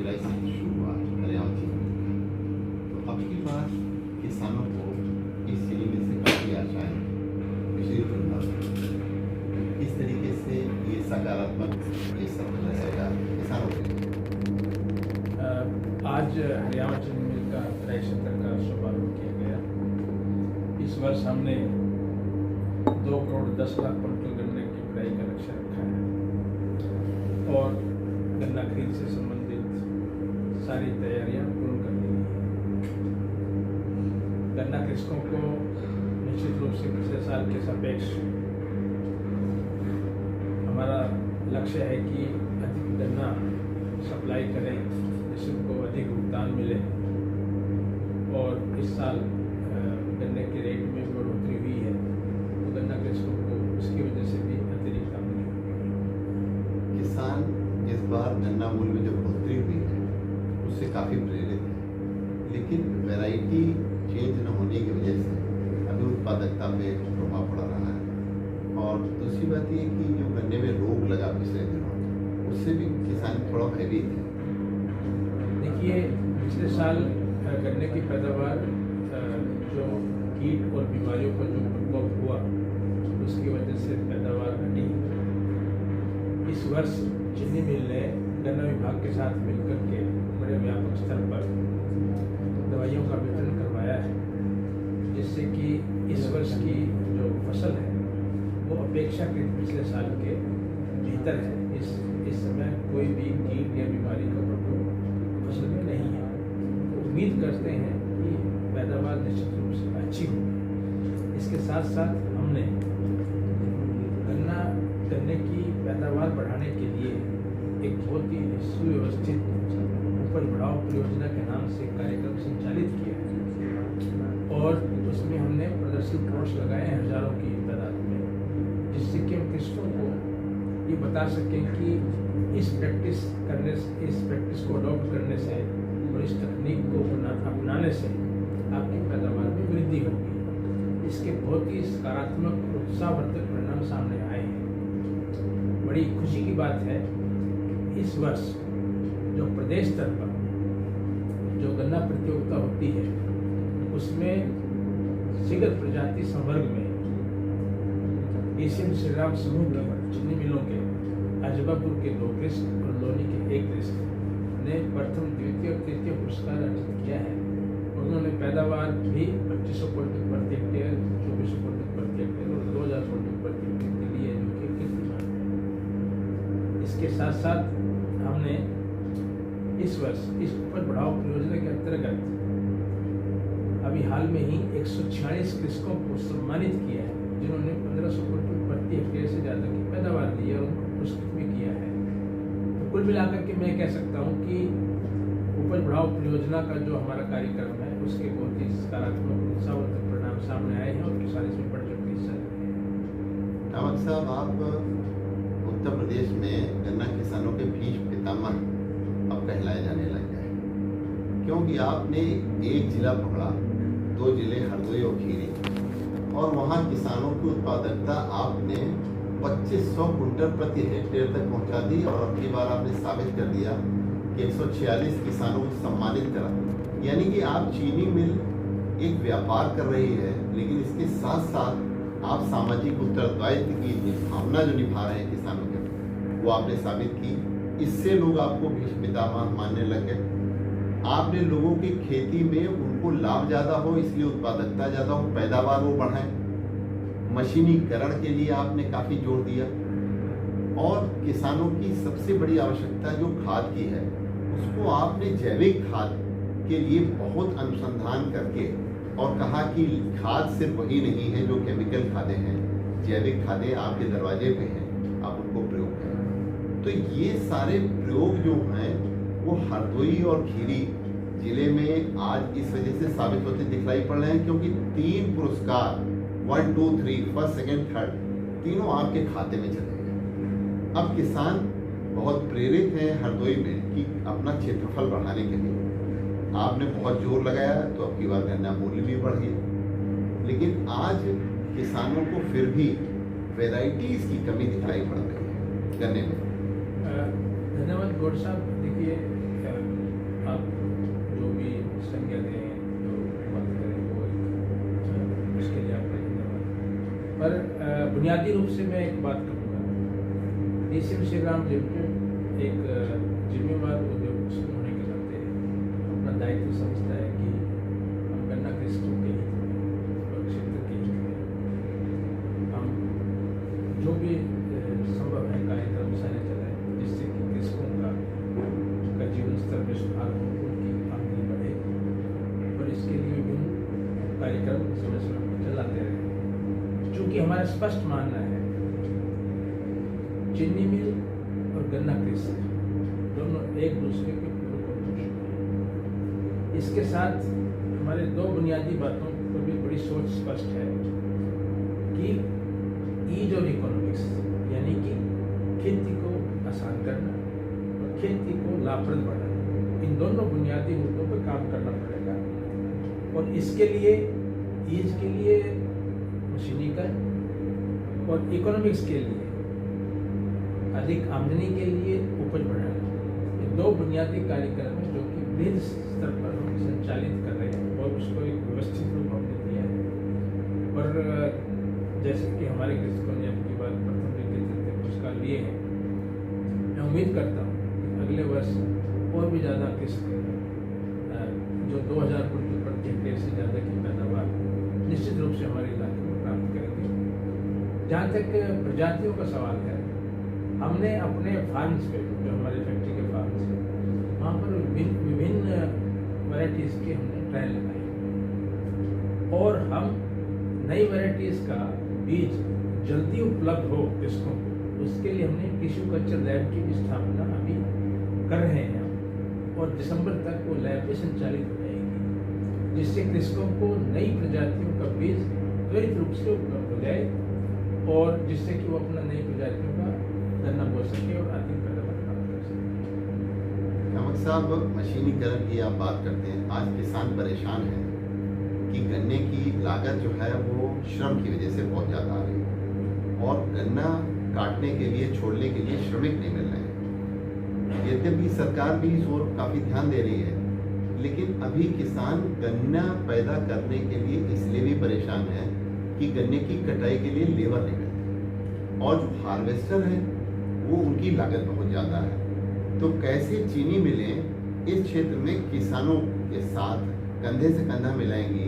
LIC की शुरुआत हरियाणा चीनी मिल। तो अब की बार किसानों को इस चीनी मिल से काफ़ी आशाएं पिछली तुलना में। किस तरीके से ये सकारात्मक ये सब रहेगा किसानों के लिए? आज हरियाणा चीनी मिल का 73 का शुभारंभ किया गया। इस वर्ष हमने 2 करोड़ 10 लाख क्विंटल गन्ने की पिराई का लक्ष्य रखा है और गन्ना खरीद से संबंधित सारी तैयारियां पूर्ण कर ली हैं। गन्ना कृषकों को निश्चित रूप से पिछले साल के सापेक्ष हमारा लक्ष्य है कि अधिक गन्ना सप्लाई करें जिससे उनको अधिक भुगतान मिले और इस साल गन्ने के रेट में बढ़ोतरी हुई है तो गन्ना कृषकों को उसकी वजह से भी अतिरिक्त आमदनी होगी। किसान इस बार गन्ना मूल्य में जो बढ़ोतरी हुई है उससे काफ़ी प्रेरित है, लेकिन वैरायटी चेंज न होने की वजह से अभी उत्पादकता पे प्रभाव पड़ रहा है। और दूसरी बात ये कि जो गन्ने में रोग लगा पिछले दिनों उससे भी किसान थोड़ा भयभीत है। देखिए, पिछले साल गन्ने की पैदावार जो कीट और बीमारियों का जो प्रकोप हुआ उसकी वजह से पैदावार घटी। इस वर्ष चीनी मिल ने गन्ना विभाग के साथ मिलकर के बड़े व्यापक स्तर पर दवाइयों का वितरण करवाया है जिससे कि इस वर्ष की जो फसल है वो अपेक्षाकृत पिछले साल के बेहतर है। इस समय कोई भी कीट या बीमारी का प्रकोप फसल में नहीं है। उम्मीद करते हैं कि पैदावार निश्चित रूप से अच्छी होगी। इसके साथ साथ हमने गन्ने की पैदावार बढ़ाने के लिए एक बहुत ही सुव्यवस्थित उपज बढ़ाओ परियोजना के नाम से कार्यक्रम संचालित किया है और उसमें हमने प्रदर्शन कोर्स लगाए हैं हजारों की तादाद में, जिससे कि हम कृषकों को ये बता सकें कि इस प्रैक्टिस को अडॉप्ट करने से और इस तकनीक को अपनाने से आपकी पैदावार में वृद्धि होगी। इसके बहुत ही सकारात्मक और उत्साहवर्धक परिणाम सामने आए हैं। बड़ी खुशी की बात है इस वर्ष जो प्रदेश स्तर पर जो गन्ना प्रतियोगिता होती है उसमें सिगर प्रजाति संवर्ग में एशियन श्रीराम समूह की चीनी मिलों के अजबापुर के 2 कृषक और लोनी के 1 कृषक ने प्रथम, द्वितीय और तृतीय पुरस्कार अर्जित किया है। उन्होंने पैदावार भी 2500 क्विंटल प्रति हेक्टेयर, 2400 क्विंटल प्रति हेक्टेयर और 2000 क्विंटल प्रति हेक्टेयर के लिए जो कि कीर्तिमान है। इसके साथ साथ हमने इस वर्ष इस उपज बढ़ाओ परियोजना के अंतर्गत अभी हाल में ही 146 कृषकों को सम्मानित किया है जिन्होंने 1500 क्विंटल प्रति हेक्टेयर से ज़्यादा की पैदावार ली है और उनको पुरस्कृत भी किया है। तो कुल मिलाकर के मैं कह सकता हूँ कि उपज बढ़ाओ परियोजना का जो हमारा कार्यक्रम है उसके बहुत ही सकारात्मक उत्साहवर्धक परिणाम सामने आए हैं और किसान इसमें बढ़ चढ़ के हिस्सा ले रहे हैं। अहमद साहब, आप उत्तर प्रदेश में गन्ना किसानों के बीच पितामह अब कहलाए जाने लग गए, क्योंकि आपने एक जिला पकड़ा, 2 जिले हरदोई और खीरी, और वहाँ किसानों की उत्पादकता आपने 2500 क्विंटल प्रति हेक्टेयर तक पहुँचा दी और अब की बार आपने साबित कर दिया कि 146 किसानों को सम्मानित करा। यानी कि आप चीनी मिल एक व्यापार कर रही है, लेकिन इसके साथ साथ आप सामाजिक उत्तरदायित्व की भावना जो निभा रहे हैं किसानों के, वो आपने साबित की। इससे लोग आपको भीष्म पितामह मानने लगे। आपने लोगों की खेती में उनको लाभ ज़्यादा हो इसलिए उत्पादकता ज़्यादा हो, पैदावार वो बढ़ाएं। मशीनीकरण के लिए आपने काफ़ी जोर दिया और किसानों की सबसे बड़ी आवश्यकता जो खाद की है उसको आपने जैविक खाद के लिए बहुत अनुसंधान करके और कहा कि खाद सिर्फ वही नहीं है जो केमिकल खादें हैं, जैविक खादें आपके दरवाजे पे हैं, आप उनको प्रयोग करें। तो ये सारे प्रयोग जो हैं वो हरदोई और खीरी जिले में आज इस वजह से साबित होते दिखलाई पड़ रहे हैं क्योंकि 3 पुरस्कार 1, 2, 3 फर्स्ट, सेकंड, थर्ड तीनों आपके खाते में चले गए। अब किसान बहुत प्रेरित हैं हरदोई में कि अपना क्षेत्रफल बढ़ाने के लिए आपने बहुत जोर लगाया तो अब की बार गन्ना मूल्य भी बढ़ गया, लेकिन आज किसानों को फिर भी वेराइटीज की कमी दिखाई पड़ रही है गन्ने में। धन्यवाद गौड़ साहब। देखिए आप जो भी संज्ञा दें जो बात करें वो उसके लिए आपका धन्यवाद। पर बुनियादी रूप से मैं एक बात करूँगा, डीसीएम श्रीराम लिमिटेड एक जिम्मेवार उद्योग होने के नाते अपना दायित्व समझता है कि हम गन्ना कृषकों के हित में और क्षेत्र के हित में हम जो भी संभव है कार्यक्रम सारे चलाएं, जिससे कि कृषकों का जीवन स्तर में सुधार हो, उनकी आमदनी बढ़े, और इसके लिए विभिन्न कार्यक्रम समय समय पर चलाते रहे। चूँकि हमारा स्पष्ट मानना है चीनी मिल और गन्ना कृषि दोनों एक दूसरे के पूरक और पोषक हैं। इसके साथ हमारे दो बुनियादी बातों पर भी बड़ी सोच स्पष्ट है कि ईज ऑफ इकोनॉमिक्स, यानी कि खेती को आसान करना और खेती को लाभप्रद बनाना, इन दोनों बुनियादी मुद्दों पर काम करना पड़ेगा। और इसके लिए ईज के लिए मशीनीकरण और इकोनॉमिक्स के लिए अधिक आमदनी के लिए उपज बढ़ाना, ये दो बुनियादी कार्यक्रम हैं जो कि वृहद स्तर पर हम संचालित कर रहे हैं और उसको एक व्यवस्थित रूप हमने दिया है। और जैसे कि हमारे कृषकों ने अपनी बात प्रथम द्वितीय पुरस्कार लिए हैं, मैं उम्मीद करता हूँ कि अगले वर्ष और भी ज़्यादा कृषक जो 2000 कुंटल प्रति हेक्टेयर से ज़्यादा की पैदावार निश्चित रूप से हमारे इलाके में प्राप्त करेंगे। जहाँ तक प्रजातियों का सवाल है, हमने अपने फार्म्स पे, जो हमारे फैक्ट्री के फार्म्स हैं, वहाँ पर विभिन्न वैराइटीज़ के हमने ट्रायल लगाए और हम नई वैराइटीज़ का बीज जल्दी उपलब्ध हो कृषकों को, उसके लिए हमने टिश्यू कल्चर लैब की भी स्थापना अभी कर रहे हैं और दिसंबर तक वो लैब भी संचालित हो जाएगी, जिससे कृषकों को नई प्रजातियों का बीज त्वरित रूप से उपलब्ध हो जाए और जिससे कि वो अपना नई प्रजातियों का गन्ना बो सके और अधिक पैदावार प्राप्त कर सके। कामत साहब, मशीनीकरण की आप बात करते हैं, आज किसान परेशान है कि गन्ने की लागत जो है वो श्रम की वजह से बहुत ज़्यादा आ रही है और गन्ना काटने के लिए, छोड़ने के लिए श्रमिक नहीं मिल रहे हैं। यद्यपि सरकार भी इस ओर काफ़ी ध्यान दे रही है, लेकिन अभी किसान गन्ना पैदा करने के लिए इसलिए भी परेशान है कि गन्ने की कटाई के लिए लेबर नहीं मिलती और जो हार्वेस्टर है वो उनकी लागत बहुत ज़्यादा है। तो कैसे चीनी मिलें इस क्षेत्र में किसानों के साथ कंधे से कंधा मिलाएंगी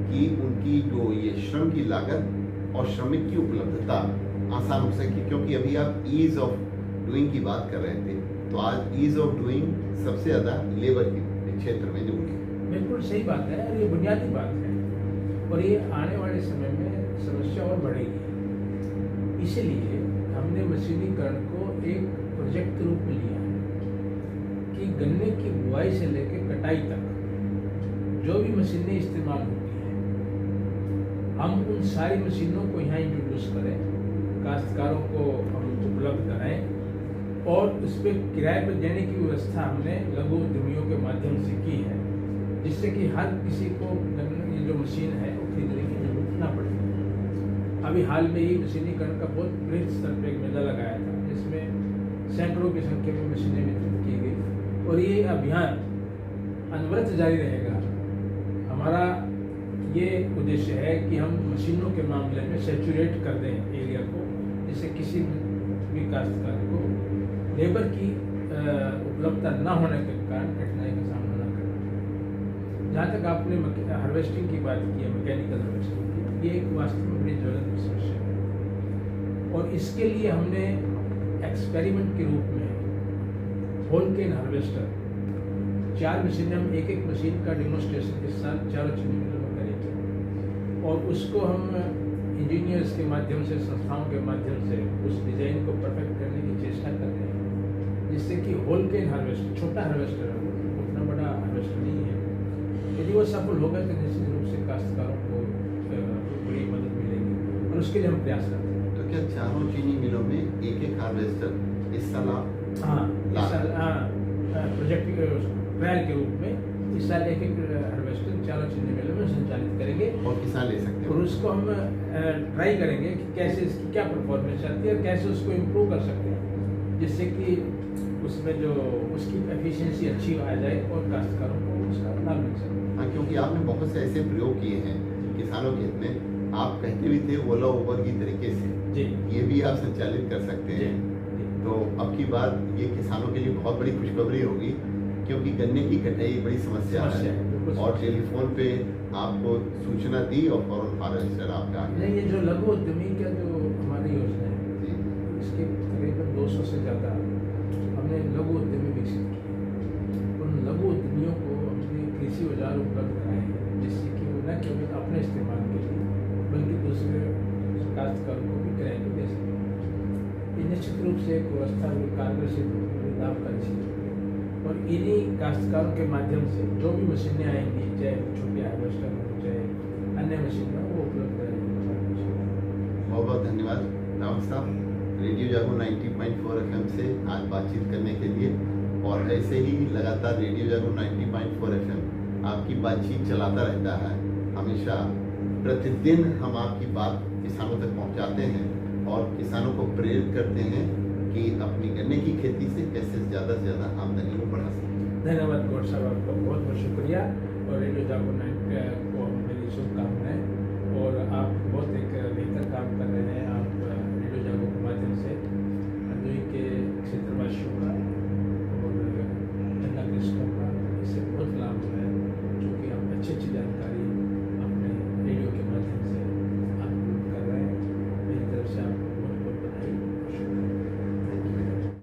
कि उनकी जो ये श्रम की लागत और श्रमिक की उपलब्धता आसान हो सके, क्योंकि अभी आप ईज ऑफ डूइंग की बात कर रहे थे, तो आज ईज ऑफ डूइंग सबसे ज़्यादा लेबर के क्षेत्र में जरूरी है। बिल्कुल सही बात है और ये बुनियादी बात है और ये आने वाले समय में समस्या और बढ़ेगी। इसलिए हमने मशीनीकरण को एक प्रोजेक्ट के रूप में लिया है कि गन्ने की बुआई से लेकर कटाई तक जो भी मशीनें इस्तेमाल होती हैं, हम उन सारी मशीनों को यहाँ इंट्रोड्यूस करें, काश्तकारों को हम उपलब्ध कराएं और उस पर किराए पर देने की व्यवस्था हमने लघु उद्यमियों के माध्यम से की है, जिससे कि हर किसी को ये जो मशीन है वो खरीदने की जरूरत ना पड़े। अभी हाल में ही मशीनीकरण का बहुत बृहद स्तर पर एक मेला लगाया था, जिसमें सैकड़ों की संख्या में मशीनें वितरित की गई और ये अभियान अनवरत जारी रहेगा। हमारा ये उद्देश्य है कि हम मशीनों के मामले में सैचुरेट कर दें एरिया को, जिससे किसी भी काश्तकार को लेबर की उपलब्धता न होने के कारण कठिनाई का सामना न करना पड़े। जहाँ तक आपने हार्वेस्टिंग की बात की है, मैकेनिकल हार्वेस्टिंग की, ये एक वास्तव में बड़ी ज्वलंत समस्या है और इसके लिए हमने एक्सपेरिमेंट के रूप में होल केन हार्वेस्टर 4 मशीनें, हम एक मशीन का डेमोन्स्ट्रेशन के साथ चारों चीनी मिलों में करेंगे और उसको हम इंजीनियर्स के माध्यम से, संस्थाओं के माध्यम से उस डिज़ाइन को परफेक्ट करने की चेष्टा कर रहे हैं, जिससे कि होल केन हार्वेस्टर, छोटा हार्वेस्टर है, वो उतना बड़ा हार्वेस्टर नहीं है, यदि वो सफल होगा तो निश्चित रूप से काश्तकारों को बड़ी मदद मिलेगी और उसके लिए हम प्रयास करते हैं। तो क्या चारों चीनी मिलों में एक हार्वेस्टर इस साल प्रोजेक्ट ट्रायल के रूप में इस साल एक हार्वेस्टर चारों चीनी मिलों में संचालित करेंगे और किसान ले सकते हैं और उसको हम ट्राई करेंगे कि कैसे इसकी क्या परफॉर्मेंस आती है और कैसे उसको इम्प्रूव कर सकते हैं, जिससे कि उसमें जो उसकी एफिशिएंसी अच्छी आ जाए और काश्तकारों को उसका लाभ मिल सके। हाँ, क्योंकि आपने बहुत से ऐसे प्रयोग किए हैं किसानों के हित में। आप कहते भी थे ओला उबर की तरीके से, जी ये भी आप संचालित कर सकते जी हैं। तो अब की बार ये किसानों के लिए बहुत बड़ी खुशखबरी होगी, क्योंकि गन्ने की कटाई एक बड़ी समस्या समस्या है, बिल्कुल है और समस्या है। टेलीफोन पे आपको सूचना दी और फौरन हार्वेस्टर आपका आ नहीं, गया। ये जो लघु उद्यमी का जो हमारी योजना है, जी इसके तकरीबन 200 से ज़्यादा हमने लघु उद्यमी विकसित किए। उन लघु उद्यमियों को हमने कृषि औजार उपलब्ध कराए हैं, जिससे कि वो न केवल अपने इस्तेमाल के लिए बल्कि दूसरे काश्तकारों को भी किराए पर दे सकें। ये निश्चित रूप से एक व्यवस्था बड़ी कारगर सिद्ध होगी, लाभकारी सिद्ध होगी। और इन्हीं काश्तकारों के माध्यम से जो भी मशीनें आएंगी, चाहे छोटे हार्वेस्टर हो, चाहे अन्य मशीन हो, वो उपलब्ध कराएंगे। बहुत बहुत धन्यवाद रावत साहब, रेडियो जागो 90.4 FM से आज बातचीत करने के लिए। और ऐसे ही लगातार रेडियो जागो 90.4 FM आपकी बातचीत चलाता रहता है। हमेशा प्रतिदिन हम आपकी बात किसानों तक पहुंचाते हैं और किसानों को प्रेरित करते हैं कि अपनी गन्ने की खेती से कैसे ज़्यादा से ज़्यादा आमदनी को बढ़ा सकें। धन्यवाद गौर साहब, आपका बहुत बहुत शुक्रिया। और रेडियो जागो 9 को मेरी शुभकामनाएं।